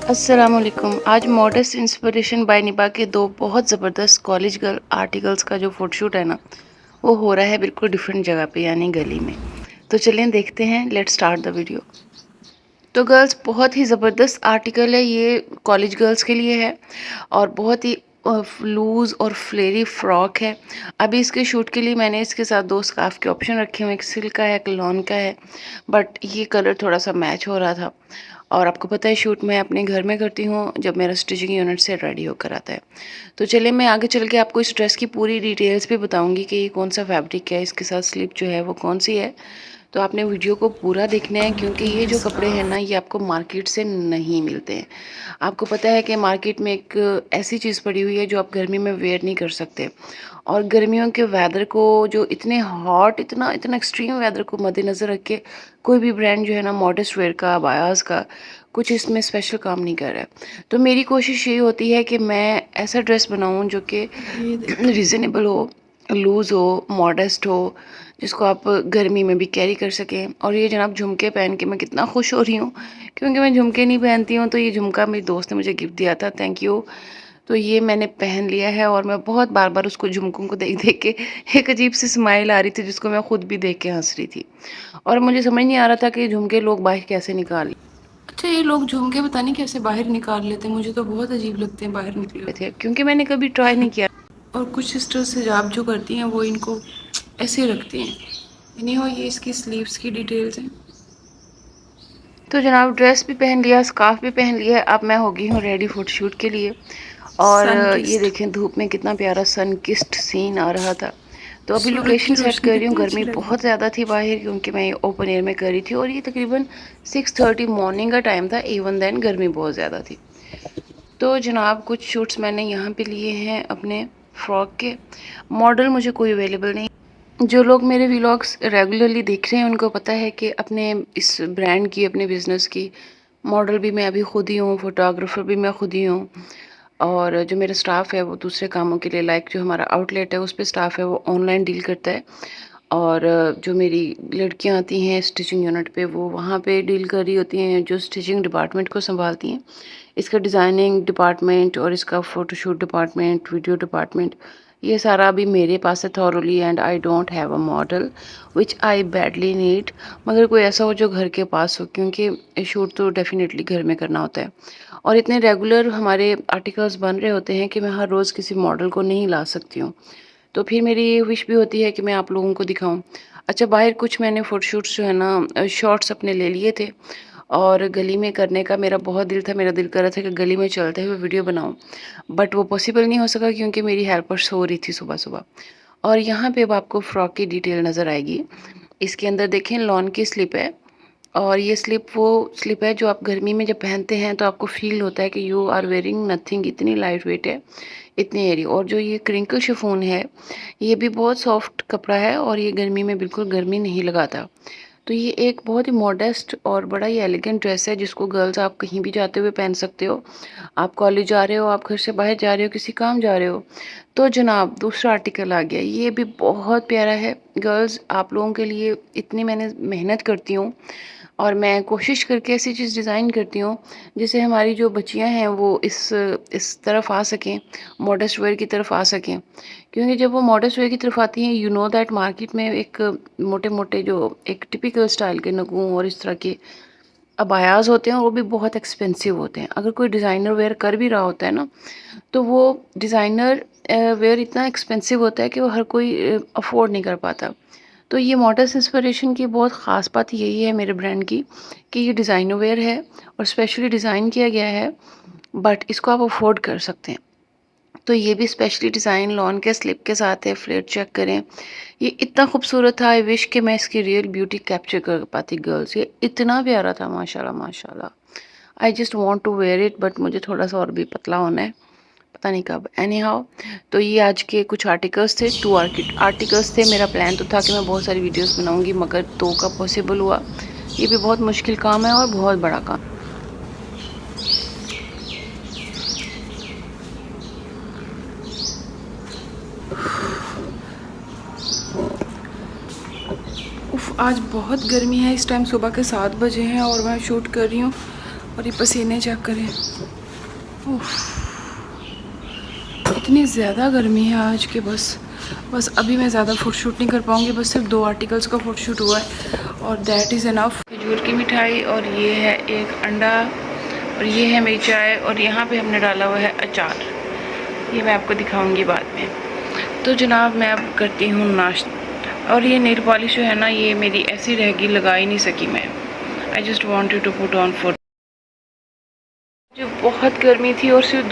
अस्सलामुअलैकुम। आज modest inspiration bye निभा के दो बहुत ज़बरदस्त कॉलेज गर्ल आर्टिकल्स का जो फ़ोटोशूट है ना, वो हो रहा है बिल्कुल डिफरेंट जगह पे यानी गली में। तो चलें देखते हैं, लेट्स स्टार्ट द वीडियो। तो गर्ल्स बहुत ही ज़बरदस्त आर्टिकल है ये, कॉलेज गर्ल्स के लिए है और बहुत ही लूज़ और फ्लेरी फ्रॉक है। अभी इसके शूट के लिए मैंने इसके साथ दो स्कार्फ के ऑप्शन रखे हुए हैं, एक सिल्क का है एक लॉन का है, बट ये कलर थोड़ा सा मैच हो रहा था। और आपको पता है शूट मैं अपने घर में करती हूँ जब मेरा स्टिचिंग यूनिट से रेडी होकर आता है। तो चलिए मैं आगे चल के आपको इस ड्रेस की पूरी डिटेल्स भी बताऊंगी कि ये कौन सा फैब्रिक है, इसके साथ स्लीव जो है वो कौन सी है। तो आपने वीडियो को पूरा देखना है क्योंकि ये जो कपड़े हैं ना, ये आपको मार्केट से नहीं मिलते हैं। आपको पता है कि मार्केट में एक ऐसी चीज़ पड़ी हुई है जो आप गर्मी में वेयर नहीं कर सकते। और गर्मियों के वेदर को जो इतने हॉट, इतना इतना एक्सट्रीम वेदर को मद्देनज़र रख के कोई भी ब्रांड जो है ना मॉडेस्ट वेयर का, बायास का कुछ इसमें स्पेशल काम नहीं कर रहा है। तो मेरी कोशिश ये होती है कि मैं ऐसा ड्रेस बनाऊं जो कि रिजनेबल हो, लूज़ हो, मॉडेस्ट हो, जिसको आप गर्मी में भी कैरी कर सकें। और ये जनाब झुमके पहन के मैं कितना खुश हो रही हूँ क्योंकि मैं झुमके नहीं पहनती हूँ। तो ये झुमका मेरी दोस्त ने मुझे गिफ्ट दिया था, थैंक यू। तो ये मैंने पहन लिया है और मैं बहुत बार बार उसको झुमकों को देख देख के एक अजीब सी स्माइल आ रही थी जिसको मैं खुद भी देख के हंस रही थी। और मुझे समझ नहीं आ रहा था कि झुमके लोग बाहर कैसे निकाल, अच्छा ये लोग झुमके पता नहीं कैसे बाहर निकाल लेते हैं, मुझे तो बहुत अजीब लगते हैं बाहर निकले थे क्योंकि मैंने कभी ट्राई नहीं किया। और कुछ सिस्टर्स हिजाब जो करती हैं वो इनको ऐसे रखती हैं। नहीं हो, ये इसकी स्लीव्स की डिटेल्स हैं। तो जनाब ड्रेस भी पहन लिया, स्कार्फ भी पहन लिया, अब मैं हो गई हूँ रेडी फोटोशूट के लिए। और ये देखें धूप में कितना प्यारा सन किस्ड सीन आ रहा था। तो अभी लोकेशन सेट कर रही हूँ, गर्मी बहुत ज़्यादा थी बाहर क्योंकि मैं ओपन एयर में कर रही थी और ये तकरीबन 6:30 मॉर्निंग का टाइम था, इवन देन गर्मी बहुत ज़्यादा थी। तो जनाब कुछ शूट्स मैंने यहाँ पे लिए हैं अपने फ्रॉक के। मॉडल मुझे कोई अवेलेबल नहीं। जो लोग मेरे व्लॉग्स रेगुलरली देख रहे हैं उनको पता है कि अपने इस ब्रांड की, अपने बिज़नेस की मॉडल भी मैं अभी खुद ही हूँ, फ़ोटोग्राफ़र भी मैं खुद ही हूँ। और जो मेरा स्टाफ़ है वो दूसरे कामों के लिए, लाइक जो हमारा आउटलेट है उस पे स्टाफ़ है वो ऑनलाइन डील करता है। और जो मेरी लड़कियां आती हैं स्टिचिंग यूनिट पे वो वहाँ पे डील कर रही होती हैं, जो स्टिचिंग डिपार्टमेंट को संभालती हैं। इसका डिज़ाइनिंग डिपार्टमेंट और इसका फ़ोटोशूट डिपार्टमेंट, वीडियो डिपार्टमेंट, ये सारा अभी मेरे पास है thoroughly. And I don't have a model which I badly need. मगर कोई ऐसा हो जो घर के पास हो क्योंकि शूट तो डेफिनेटली घर में करना होता है। और इतने रेगुलर हमारे आर्टिकल्स बन रहे होते हैं कि मैं हर रोज़ किसी मॉडल को नहीं ला सकती हूँ। तो फिर मेरी ये विश भी होती है कि मैं आप लोगों को दिखाऊं। अच्छा बाहर कुछ मैंने फ़ोटोशूट्स जो है ना शॉट्स अपने ले लिए थे और गली में करने का मेरा बहुत दिल था, मेरा दिल कर रहा था कि गली में चलते हुए वीडियो बनाऊं, बट वो पॉसिबल नहीं हो सका क्योंकि मेरी हेल्पर सो रही थी सुबह सुबह। और यहाँ पे अब आपको फ्रॉक की डिटेल नज़र आएगी। इसके अंदर देखें लॉन की स्लिप है और ये स्लिप वो स्लिप है जो आप गर्मी में जब पहनते हैं तो आपको फील होता है कि यू आर वेयरिंग नथिंग, इतनी लाइट वेट है, इतनी एरी। और जो ये क्रिंकल शिफॉन है ये भी बहुत सॉफ्ट कपड़ा है और ये गर्मी में बिल्कुल गर्मी नहीं लगाता। तो ये एक बहुत ही मॉडेस्ट और बड़ा ही एलिगेंट ड्रेस है जिसको गर्ल्स आप कहीं भी जाते हुए पहन सकते हो। आप कॉलेज जा रहे हो, आप घर से बाहर जा रहे हो, किसी काम जा रहे हो। तो जनाब दूसरा आर्टिकल आ गया, ये भी बहुत प्यारा है गर्ल्स, आप लोगों के लिए इतनी मैंने मेहनत करती हूँ और मैं कोशिश करके ऐसी चीज़ डिज़ाइन करती हूँ जिससे हमारी जो बच्चियाँ हैं वो इस तरफ आ सकें, मॉडेस्ट वेयर की तरफ आ सकें। क्योंकि जब वो मॉडेस्ट वेयर की तरफ आती हैं, यू नो दैट मार्केट में एक मोटे मोटे जो एक टिपिकल स्टाइल के नगूं और इस तरह के अबायाज होते हैं, वो भी बहुत एक्सपेंसिव होते हैं। अगर कोई डिज़ाइनर वेयर कर भी रहा होता है ना, तो वो डिज़ाइनर वेयर इतना एक्सपेंसिव होता है कि वो हर कोई अफोर्ड नहीं कर पाता। तो ये मॉडर्स इंस्पिरेशन की बहुत ख़ास बात यही है मेरे ब्रांड की कि ये डिज़ाइनर वेयर है और स्पेशली डिज़ाइन किया गया है, बट इसको आप अफोर्ड कर सकते हैं। तो ये भी स्पेशली डिज़ाइन लॉन के स्लिप के साथ है, फ्लेट चेक करें। ये इतना खूबसूरत था, आई विश कि मैं इसकी रियल ब्यूटी कैप्चर कर पाती गर्ल्स। ये इतना प्यारा था, माशाल्लाह माशाल्लाह। I just want to wear it, but मुझे थोड़ा सा और भी पतला होना है, पता नहीं कब। एनी हाउ, तो ये आज के कुछ आर्टिकल्स थे, टू आर्टिकल्स थे। मेरा प्लान तो था कि मैं बहुत सारी वीडियोस बनाऊंगी मगर दो का पॉसिबल हुआ। ये भी बहुत मुश्किल काम है और बहुत बड़ा काम। उफ, आज बहुत गर्मी है। इस टाइम सुबह के 7 बजे हैं और मैं शूट कर रही हूँ और ये पसीने चेक करें, इतनी ज़्यादा गर्मी है आज के बस अभी मैं ज़्यादा फ़ोटोशूट नहीं कर पाऊँगी। बस सिर्फ 2 आर्टिकल्स का फ़ोटोशूट हुआ है और दैट इज़ इनफ। खजूर की मिठाई और ये है एक अंडा और ये है मेरी चाय और यहाँ पे हमने डाला हुआ है अचार। ये मैं आपको दिखाऊंगी बाद में। तो जनाब मैं अब करती हूँ नाश्ता। और ये नेल पॉलिश जो है ना, ये मेरी ऐसी रहेगी, लगा ही नहीं सकी मैं। I just wanted to put on for. जो बहुत गर्मी थी और सिर्फ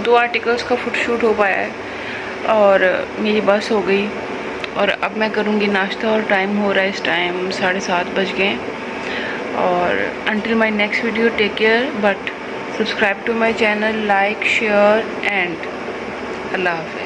दो आर्टिकल्स का फ़ोटोशूट हो पाया है और मेरी बस हो गई। और अब मैं करूँगी नाश्ता और टाइम हो रहा है, इस टाइम 7:30 बज गए। और until my next video, take care, but subscribe to my channel, like, share and Allah Hafiz.